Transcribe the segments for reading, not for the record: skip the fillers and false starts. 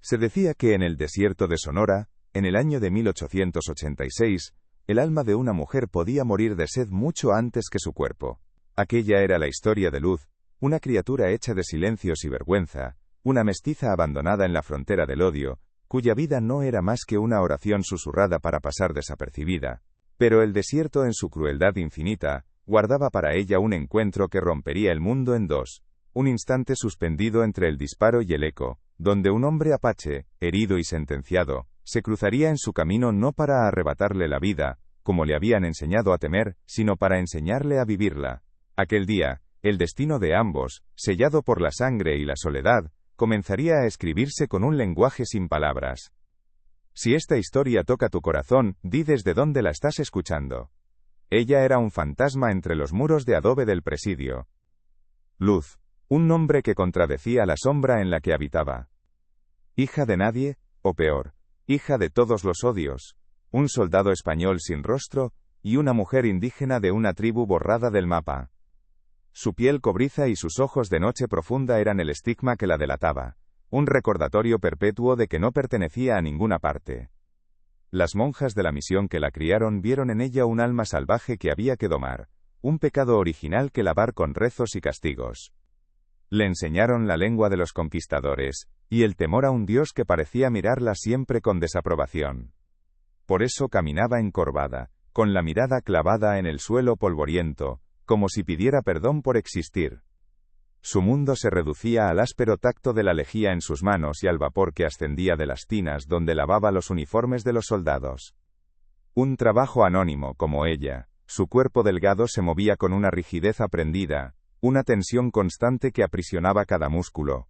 Se decía que en el desierto de Sonora, en el año de 1886, el alma de una mujer podía morir de sed mucho antes que su cuerpo. Aquella era la historia de Luz, una criatura hecha de silencios y vergüenza, una mestiza abandonada en la frontera del odio, cuya vida no era más que una oración susurrada para pasar desapercibida. Pero el desierto en su crueldad infinita, guardaba para ella un encuentro que rompería el mundo en dos, un instante suspendido entre el disparo y el eco, donde un hombre apache, herido y sentenciado, se cruzaría en su camino no para arrebatarle la vida, como le habían enseñado a temer, sino para enseñarle a vivirla. Aquel día, el destino de ambos, sellado por la sangre y la soledad, comenzaría a escribirse con un lenguaje sin palabras. Si esta historia toca tu corazón, di desde dónde la estás escuchando. Ella era un fantasma entre los muros de adobe del presidio. Luz, un nombre que contradecía la sombra en la que habitaba. Hija de nadie, o peor, hija de todos los odios, un soldado español sin rostro, y una mujer indígena de una tribu borrada del mapa. Su piel cobriza y sus ojos de noche profunda eran el estigma que la delataba, un recordatorio perpetuo de que no pertenecía a ninguna parte. Las monjas de la misión que la criaron vieron en ella un alma salvaje que había que domar, un pecado original que lavar con rezos y castigos. Le enseñaron la lengua de los conquistadores, y el temor a un Dios que parecía mirarla siempre con desaprobación. Por eso caminaba encorvada, con la mirada clavada en el suelo polvoriento, como si pidiera perdón por existir. Su mundo se reducía al áspero tacto de la lejía en sus manos y al vapor que ascendía de las tinas donde lavaba los uniformes de los soldados. Un trabajo anónimo como ella, su cuerpo delgado se movía con una rigidez aprendida, una tensión constante que aprisionaba cada músculo.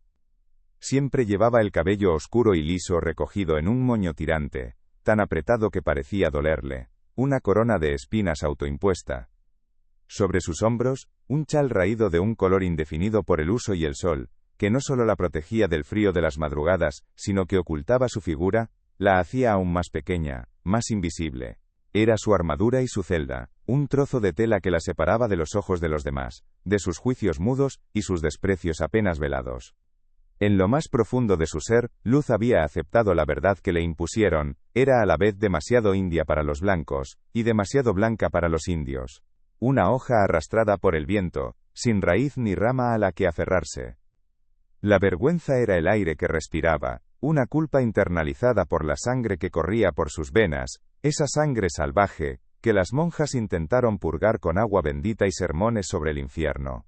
Siempre llevaba el cabello oscuro y liso recogido en un moño tirante, tan apretado que parecía dolerle, una corona de espinas autoimpuesta. Sobre sus hombros, un chal raído de un color indefinido por el uso y el sol, que no solo la protegía del frío de las madrugadas, sino que ocultaba su figura, la hacía aún más pequeña, más invisible. Era su armadura y su celda, un trozo de tela que la separaba de los ojos de los demás, de sus juicios mudos y sus desprecios apenas velados. En lo más profundo de su ser, Luz había aceptado la verdad que le impusieron, era a la vez demasiado india para los blancos, y demasiado blanca para los indios. Una hoja arrastrada por el viento, sin raíz ni rama a la que aferrarse. La vergüenza era el aire que respiraba, una culpa internalizada por la sangre que corría por sus venas, esa sangre salvaje, que las monjas intentaron purgar con agua bendita y sermones sobre el infierno.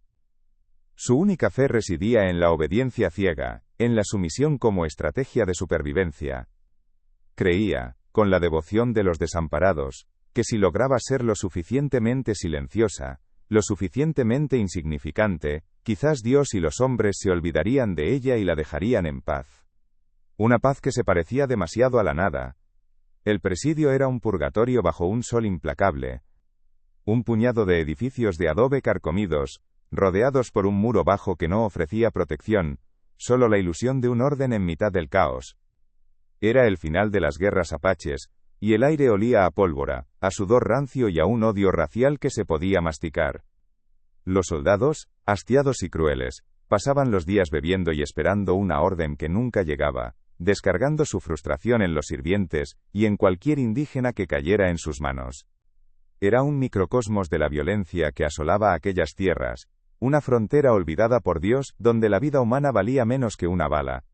Su única fe residía en la obediencia ciega, en la sumisión como estrategia de supervivencia. Creía, con la devoción de los desamparados, que si lograba ser lo suficientemente silenciosa, lo suficientemente insignificante, quizás Dios y los hombres se olvidarían de ella y la dejarían en paz. Una paz que se parecía demasiado a la nada. El presidio era un purgatorio bajo un sol implacable. Un puñado de edificios de adobe carcomidos, rodeados por un muro bajo que no ofrecía protección, solo la ilusión de un orden en mitad del caos. Era el final de las guerras apaches, y el aire olía a pólvora, a sudor rancio y a un odio racial que se podía masticar. Los soldados, hastiados y crueles, pasaban los días bebiendo y esperando una orden que nunca llegaba, descargando su frustración en los sirvientes, y en cualquier indígena que cayera en sus manos. Era un microcosmos de la violencia que asolaba aquellas tierras, una frontera olvidada por Dios, donde la vida humana valía menos que una bala.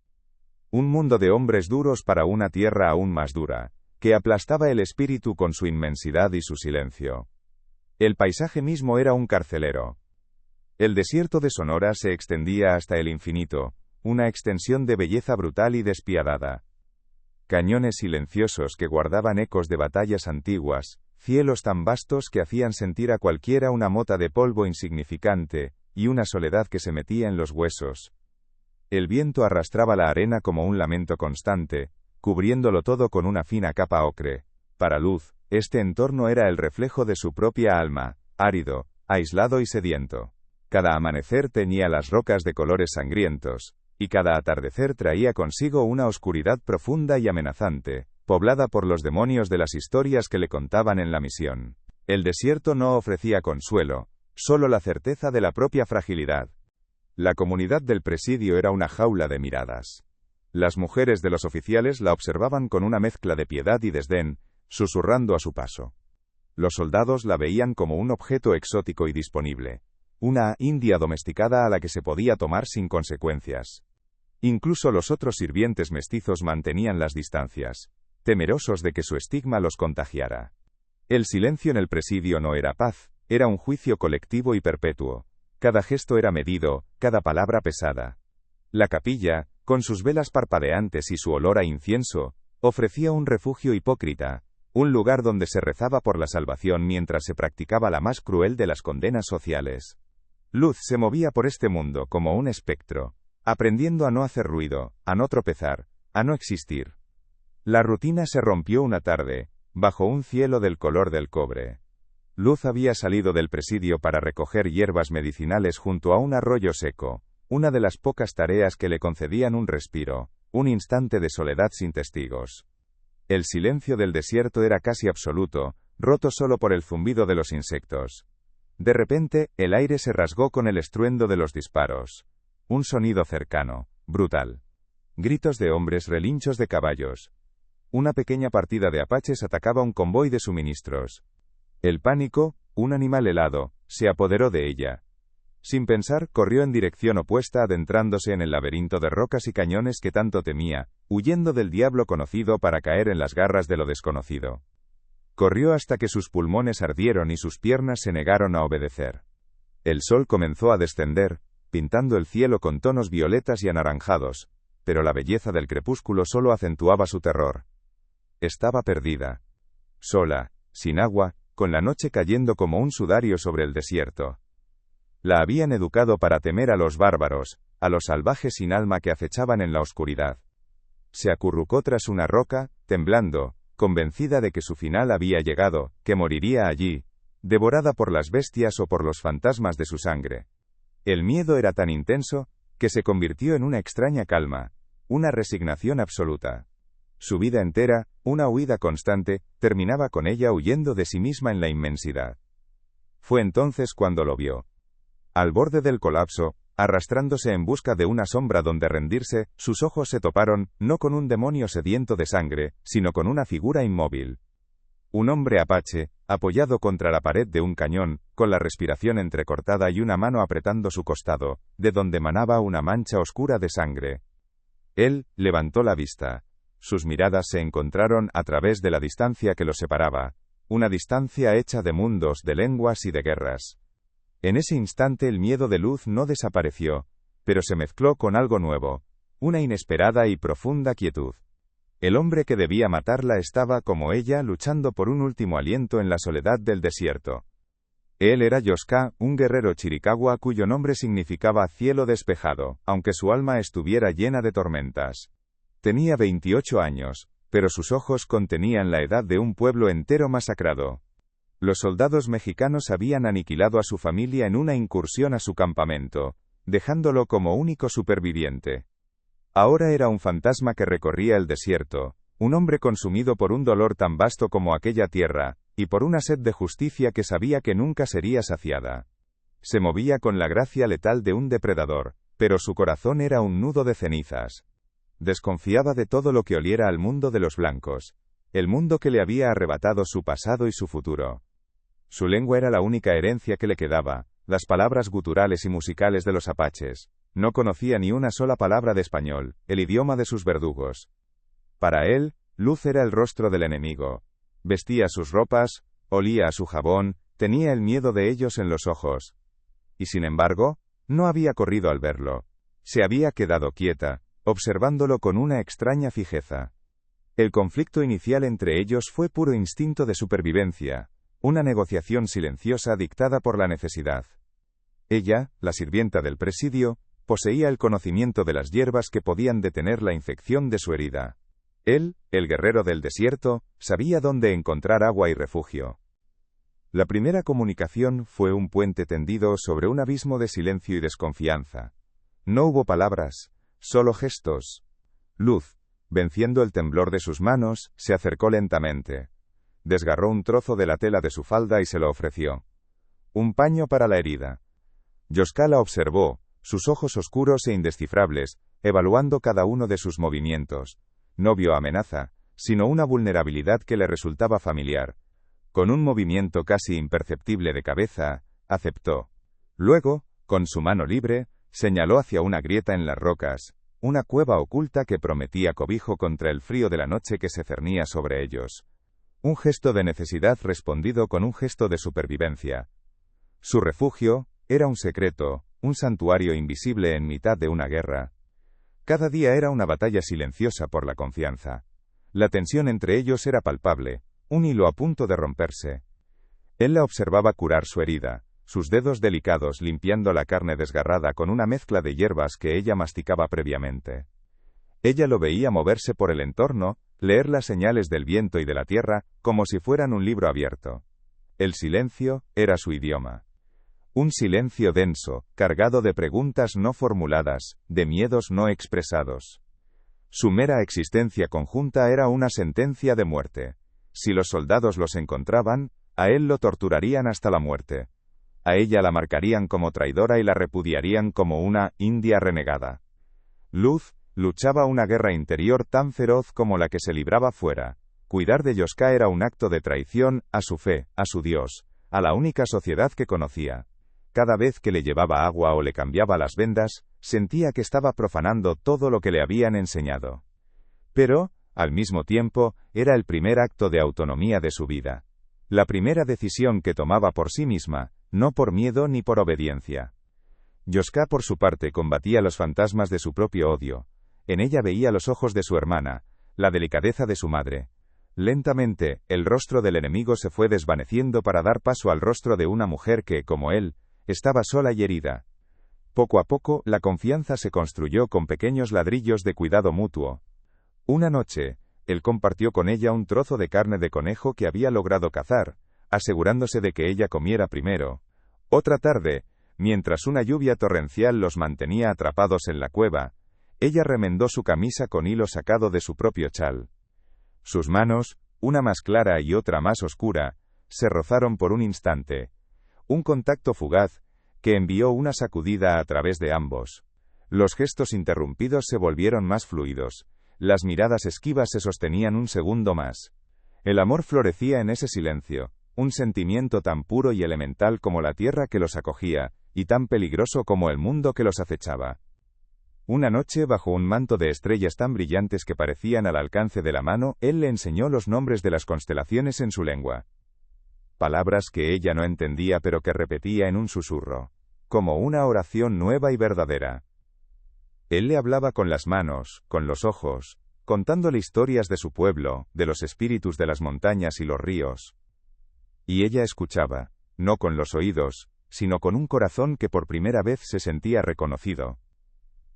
Un mundo de hombres duros para una tierra aún más dura, que aplastaba el espíritu con su inmensidad y su silencio. El paisaje mismo era un carcelero. El desierto de Sonora se extendía hasta el infinito, una extensión de belleza brutal y despiadada. Cañones silenciosos que guardaban ecos de batallas antiguas, cielos tan vastos que hacían sentir a cualquiera una mota de polvo insignificante, y una soledad que se metía en los huesos. El viento arrastraba la arena como un lamento constante, cubriéndolo todo con una fina capa ocre. Para Luz, este entorno era el reflejo de su propia alma, árido, aislado y sediento. Cada amanecer teñía las rocas de colores sangrientos, y cada atardecer traía consigo una oscuridad profunda y amenazante, poblada por los demonios de las historias que le contaban en la misión. El desierto no ofrecía consuelo, solo la certeza de la propia fragilidad. La comunidad del presidio era una jaula de miradas. Las mujeres de los oficiales la observaban con una mezcla de piedad y desdén, susurrando a su paso. Los soldados la veían como un objeto exótico y disponible, una india domesticada a la que se podía tomar sin consecuencias. Incluso los otros sirvientes mestizos mantenían las distancias, temerosos de que su estigma los contagiara. El silencio en el presidio no era paz, era un juicio colectivo y perpetuo. Cada gesto era medido, cada palabra pesada. La capilla, con sus velas parpadeantes y su olor a incienso, ofrecía un refugio hipócrita, un lugar donde se rezaba por la salvación mientras se practicaba la más cruel de las condenas sociales. Luz se movía por este mundo como un espectro, aprendiendo a no hacer ruido, a no tropezar, a no existir. La rutina se rompió una tarde, bajo un cielo del color del cobre. Luz había salido del presidio para recoger hierbas medicinales junto a un arroyo seco, una de las pocas tareas que le concedían un respiro, un instante de soledad sin testigos. El silencio del desierto era casi absoluto, roto solo por el zumbido de los insectos. De repente, el aire se rasgó con el estruendo de los disparos. Un sonido cercano, brutal. Gritos de hombres, relinchos de caballos. Una pequeña partida de apaches atacaba un convoy de suministros. El pánico, un animal helado, se apoderó de ella. Sin pensar, corrió en dirección opuesta adentrándose en el laberinto de rocas y cañones que tanto temía, huyendo del diablo conocido para caer en las garras de lo desconocido. Corrió hasta que sus pulmones ardieron y sus piernas se negaron a obedecer. El sol comenzó a descender, pintando el cielo con tonos violetas y anaranjados, pero la belleza del crepúsculo solo acentuaba su terror. Estaba perdida. Sola, sin agua, con la noche cayendo como un sudario sobre el desierto. La habían educado para temer a los bárbaros, a los salvajes sin alma que acechaban en la oscuridad. Se acurrucó tras una roca, temblando, convencida de que su final había llegado, que moriría allí, devorada por las bestias o por los fantasmas de su sangre. El miedo era tan intenso, que se convirtió en una extraña calma, una resignación absoluta. Su vida entera, una huida constante, terminaba con ella huyendo de sí misma en la inmensidad. Fue entonces cuando lo vio. Al borde del colapso, arrastrándose en busca de una sombra donde rendirse, sus ojos se toparon, no con un demonio sediento de sangre, sino con una figura inmóvil. Un hombre apache, apoyado contra la pared de un cañón, con la respiración entrecortada y una mano apretando su costado, de donde manaba una mancha oscura de sangre. Él levantó la vista. Sus miradas se encontraron a través de la distancia que los separaba, una distancia hecha de mundos, de lenguas y de guerras. En ese instante el miedo de Luz no desapareció, pero se mezcló con algo nuevo, una inesperada y profunda quietud. El hombre que debía matarla estaba, como ella, luchando por un último aliento en la soledad del desierto. Él era Yoska, un guerrero chiricahua cuyo nombre significaba cielo despejado, aunque su alma estuviera llena de tormentas. Tenía 28 años, pero sus ojos contenían la edad de un pueblo entero masacrado. Los soldados mexicanos habían aniquilado a su familia en una incursión a su campamento, dejándolo como único superviviente. Ahora era un fantasma que recorría el desierto, un hombre consumido por un dolor tan vasto como aquella tierra, y por una sed de justicia que sabía que nunca sería saciada. Se movía con la gracia letal de un depredador, pero su corazón era un nudo de cenizas. Desconfiaba de todo lo que oliera al mundo de los blancos, el mundo que le había arrebatado su pasado y su futuro. Su lengua era la única herencia que le quedaba, las palabras guturales y musicales de los apaches. No conocía ni una sola palabra de español, el idioma de sus verdugos. Para él, Luz era el rostro del enemigo. Vestía sus ropas, olía a su jabón, tenía el miedo de ellos en los ojos. Y sin embargo, no había corrido al verlo. Se había quedado quieta, observándolo con una extraña fijeza. El conflicto inicial entre ellos fue puro instinto de supervivencia, una negociación silenciosa dictada por la necesidad. Ella, la sirvienta del presidio, poseía el conocimiento de las hierbas que podían detener la infección de su herida. Él, el guerrero del desierto, sabía dónde encontrar agua y refugio. La primera comunicación fue un puente tendido sobre un abismo de silencio y desconfianza. No hubo palabras, solo gestos. Luz, venciendo el temblor de sus manos, se acercó lentamente. Desgarró un trozo de la tela de su falda y se lo ofreció. Un paño para la herida. Yoska la observó, sus ojos oscuros e indescifrables, evaluando cada uno de sus movimientos. No vio amenaza, sino una vulnerabilidad que le resultaba familiar. Con un movimiento casi imperceptible de cabeza, aceptó. Luego, con su mano libre, señaló hacia una grieta en las rocas, una cueva oculta que prometía cobijo contra el frío de la noche que se cernía sobre ellos. Un gesto de necesidad respondido con un gesto de supervivencia. Su refugio era un secreto, un santuario invisible en mitad de una guerra. Cada día era una batalla silenciosa por la confianza. La tensión entre ellos era palpable, un hilo a punto de romperse. Él la observaba curar su herida, sus dedos delicados limpiando la carne desgarrada con una mezcla de hierbas que ella masticaba previamente. Ella lo veía moverse por el entorno, leer las señales del viento y de la tierra, como si fueran un libro abierto. El silencio era su idioma. Un silencio denso, cargado de preguntas no formuladas, de miedos no expresados. Su mera existencia conjunta era una sentencia de muerte. Si los soldados los encontraban, a él lo torturarían hasta la muerte. A ella la marcarían como traidora y la repudiarían como una india renegada. Luz luchaba una guerra interior tan feroz como la que se libraba fuera. Cuidar de Yoska era un acto de traición a su fe, a su Dios, a la única sociedad que conocía. Cada vez que le llevaba agua o le cambiaba las vendas, sentía que estaba profanando todo lo que le habían enseñado. Pero, al mismo tiempo, era el primer acto de autonomía de su vida. La primera decisión que tomaba por sí misma, no por miedo ni por obediencia. Yoska por su parte combatía los fantasmas de su propio odio. En ella veía los ojos de su hermana, la delicadeza de su madre. Lentamente, el rostro del enemigo se fue desvaneciendo para dar paso al rostro de una mujer que, como él, estaba sola y herida. Poco a poco, la confianza se construyó con pequeños ladrillos de cuidado mutuo. Una noche, él compartió con ella un trozo de carne de conejo que había logrado cazar, asegurándose de que ella comiera primero. Otra tarde, mientras una lluvia torrencial los mantenía atrapados en la cueva, ella remendó su camisa con hilo sacado de su propio chal. Sus manos, una más clara y otra más oscura, se rozaron por un instante. Un contacto fugaz, que envió una sacudida a través de ambos. Los gestos interrumpidos se volvieron más fluidos. Las miradas esquivas se sostenían un segundo más. El amor florecía en ese silencio, un sentimiento tan puro y elemental como la tierra que los acogía, y tan peligroso como el mundo que los acechaba. Una noche, bajo un manto de estrellas tan brillantes que parecían al alcance de la mano, él le enseñó los nombres de las constelaciones en su lengua. Palabras que ella no entendía pero que repetía en un susurro, como una oración nueva y verdadera. Él le hablaba con las manos, con los ojos, contándole historias de su pueblo, de los espíritus de las montañas y los ríos. Y ella escuchaba, no con los oídos, sino con un corazón que por primera vez se sentía reconocido.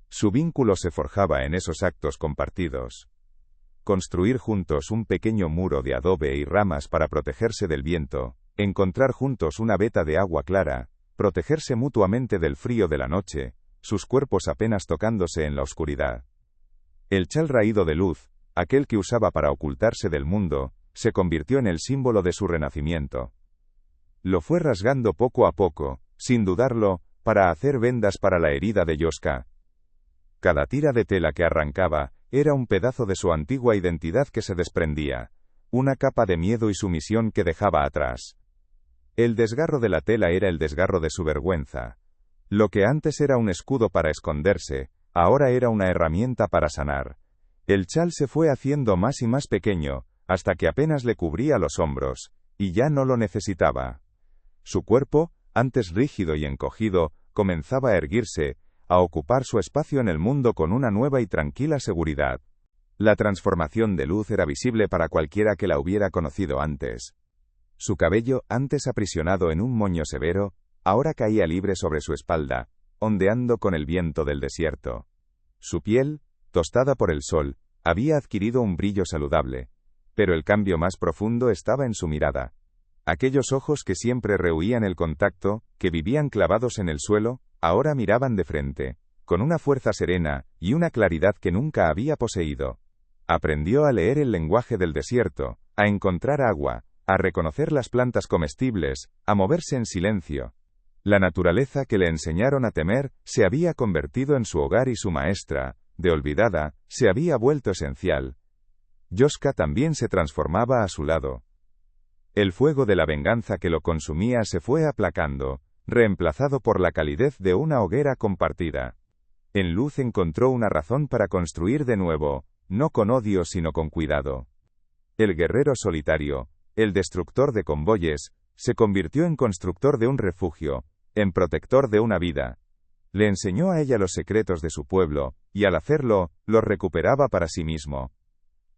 Su vínculo se forjaba en esos actos compartidos. Construir juntos un pequeño muro de adobe y ramas para protegerse del viento, encontrar juntos una veta de agua clara, protegerse mutuamente del frío de la noche, sus cuerpos apenas tocándose en la oscuridad. El chal raído de luz, aquel que usaba para ocultarse del mundo, se convirtió en el símbolo de su renacimiento. Lo fue rasgando poco a poco, sin dudarlo, para hacer vendas para la herida de Yoska. Cada tira de tela que arrancaba, era un pedazo de su antigua identidad que se desprendía, una capa de miedo y sumisión que dejaba atrás. El desgarro de la tela era el desgarro de su vergüenza. Lo que antes era un escudo para esconderse, ahora era una herramienta para sanar. El chal se fue haciendo más y más pequeño, hasta que apenas le cubría los hombros, y ya no lo necesitaba. Su cuerpo, antes rígido y encogido, comenzaba a erguirse, a ocupar su espacio en el mundo con una nueva y tranquila seguridad. La transformación de luz era visible para cualquiera que la hubiera conocido antes. Su cabello, antes aprisionado en un moño severo, ahora caía libre sobre su espalda, ondeando con el viento del desierto. Su piel, tostada por el sol, había adquirido un brillo saludable, pero el cambio más profundo estaba en su mirada. Aquellos ojos que siempre rehuían el contacto, que vivían clavados en el suelo, ahora miraban de frente, con una fuerza serena, y una claridad que nunca había poseído. Aprendió a leer el lenguaje del desierto, a encontrar agua, a reconocer las plantas comestibles, a moverse en silencio. La naturaleza que le enseñaron a temer, se había convertido en su hogar y su maestra, de olvidada, se había vuelto esencial. Yoska también se transformaba a su lado. El fuego de la venganza que lo consumía se fue aplacando, reemplazado por la calidez de una hoguera compartida. En Luz encontró una razón para construir de nuevo, no con odio sino con cuidado. El guerrero solitario, el destructor de convoyes, se convirtió en constructor de un refugio, en protector de una vida. Le enseñó a ella los secretos de su pueblo, y al hacerlo, los recuperaba para sí mismo.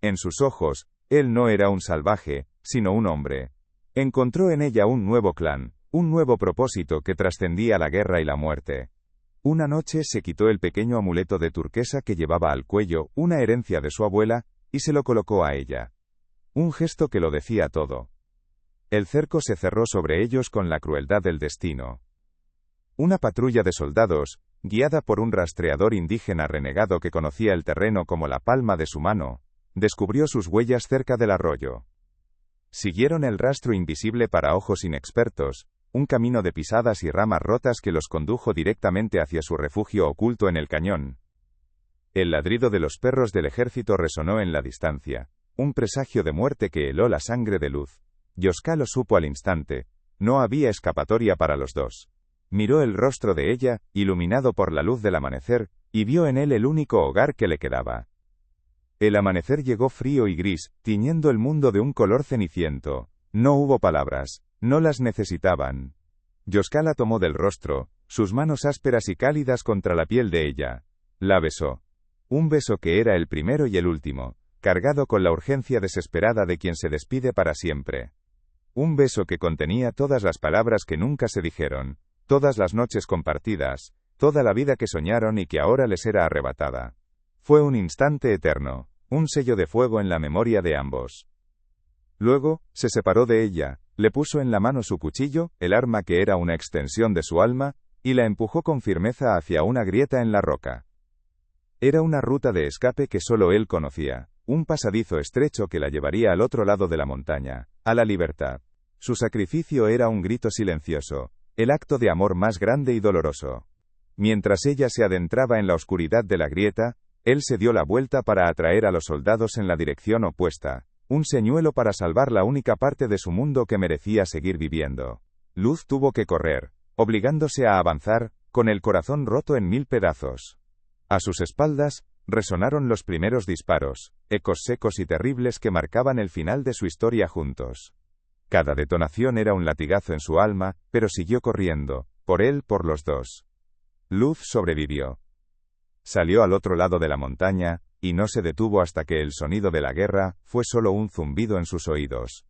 En sus ojos, él no era un salvaje, sino un hombre. Encontró en ella un nuevo clan, un nuevo propósito que trascendía la guerra y la muerte. Una noche se quitó el pequeño amuleto de turquesa que llevaba al cuello, una herencia de su abuela, y se lo colocó a ella. Un gesto que lo decía todo. El cerco se cerró sobre ellos con la crueldad del destino. Una patrulla de soldados, guiada por un rastreador indígena renegado que conocía el terreno como la palma de su mano, descubrió sus huellas cerca del arroyo. Siguieron el rastro invisible para ojos inexpertos, un camino de pisadas y ramas rotas que los condujo directamente hacia su refugio oculto en el cañón. El ladrido de los perros del ejército resonó en la distancia, un presagio de muerte que heló la sangre de Luz. Yoska lo supo al instante, no había escapatoria para los dos. Miró el rostro de ella, iluminado por la luz del amanecer, y vio en él el único hogar que le quedaba. El amanecer llegó frío y gris, tiñendo el mundo de un color ceniciento. No hubo palabras, no las necesitaban. Yoska la tomó del rostro, sus manos ásperas y cálidas contra la piel de ella. La besó. Un beso que era el primero y el último, cargado con la urgencia desesperada de quien se despide para siempre. Un beso que contenía todas las palabras que nunca se dijeron, todas las noches compartidas, toda la vida que soñaron y que ahora les era arrebatada. Fue un instante eterno, un sello de fuego en la memoria de ambos. Luego, se separó de ella, le puso en la mano su cuchillo, el arma que era una extensión de su alma, y la empujó con firmeza hacia una grieta en la roca. Era una ruta de escape que solo él conocía, un pasadizo estrecho que la llevaría al otro lado de la montaña, a la libertad. Su sacrificio era un grito silencioso, el acto de amor más grande y doloroso. Mientras ella se adentraba en la oscuridad de la grieta, él se dio la vuelta para atraer a los soldados en la dirección opuesta, un señuelo para salvar la única parte de su mundo que merecía seguir viviendo. Luz tuvo que correr, obligándose a avanzar, con el corazón roto en 1000 pedazos. A sus espaldas, resonaron los primeros disparos, ecos secos y terribles que marcaban el final de su historia juntos. Cada detonación era un latigazo en su alma, pero siguió corriendo, por él, por los dos. Luz sobrevivió. Salió al otro lado de la montaña, y no se detuvo hasta que el sonido de la guerra fue solo un zumbido en sus oídos.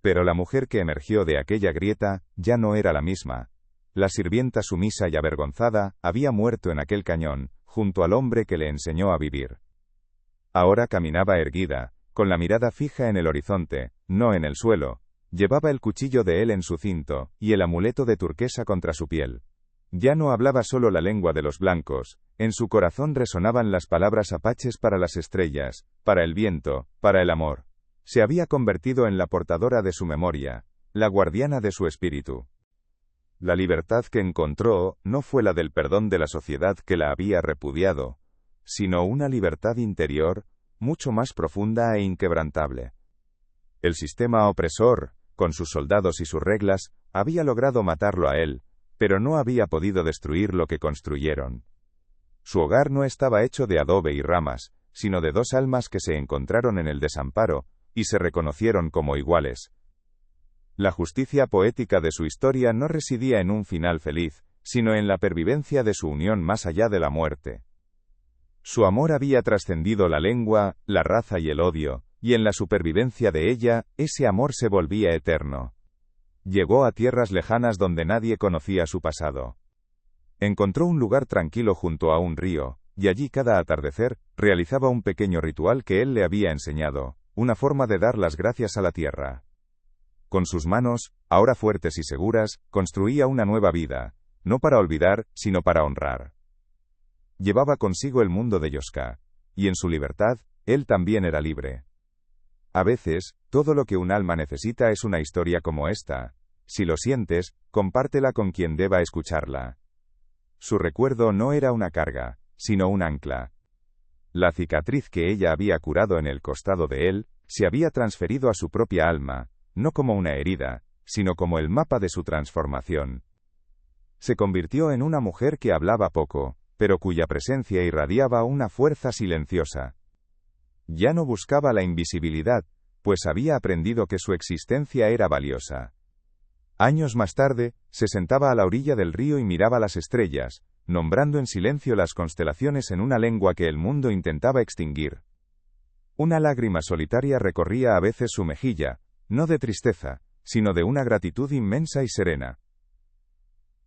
Pero la mujer que emergió de aquella grieta ya no era la misma. La sirvienta sumisa y avergonzada había muerto en aquel cañón, junto al hombre que le enseñó a vivir. Ahora caminaba erguida, con la mirada fija en el horizonte, no en el suelo. Llevaba el cuchillo de él en su cinto, y el amuleto de turquesa contra su piel. Ya no hablaba solo la lengua de los blancos, en su corazón resonaban las palabras apaches para las estrellas, para el viento, para el amor. Se había convertido en la portadora de su memoria, la guardiana de su espíritu. La libertad que encontró no fue la del perdón de la sociedad que la había repudiado, sino una libertad interior, mucho más profunda e inquebrantable. El sistema opresor, con sus soldados y sus reglas, había logrado matarlo a él, pero no había podido destruir lo que construyeron. Su hogar no estaba hecho de adobe y ramas, sino de dos almas que se encontraron en el desamparo, y se reconocieron como iguales. La justicia poética de su historia no residía en un final feliz, sino en la pervivencia de su unión más allá de la muerte. Su amor había trascendido la lengua, la raza y el odio, y en la supervivencia de ella, ese amor se volvía eterno. Llegó a tierras lejanas donde nadie conocía su pasado. Encontró un lugar tranquilo junto a un río, y allí cada atardecer, realizaba un pequeño ritual que él le había enseñado, una forma de dar las gracias a la tierra. Con sus manos, ahora fuertes y seguras, construía una nueva vida, no para olvidar, sino para honrar. Llevaba consigo el mundo de Yoska, y en su libertad, él también era libre. A veces, todo lo que un alma necesita es una historia como esta. Si lo sientes, compártela con quien deba escucharla. Su recuerdo no era una carga, sino un ancla, La cicatriz que ella había curado en el costado de él, se había transferido a su propia alma, no como una herida, sino como el mapa de su transformación. Se convirtió en una mujer que hablaba poco, pero cuya presencia irradiaba una fuerza silenciosa. Ya no buscaba la invisibilidad, pues había aprendido que su existencia era valiosa. Años más tarde, se sentaba a la orilla del río y miraba las estrellas, nombrando en silencio las constelaciones en una lengua que el mundo intentaba extinguir. Una lágrima solitaria recorría a veces su mejilla, no de tristeza, sino de una gratitud inmensa y serena.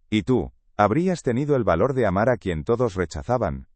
¿Y tú, habrías tenido el valor de amar a quien todos rechazaban?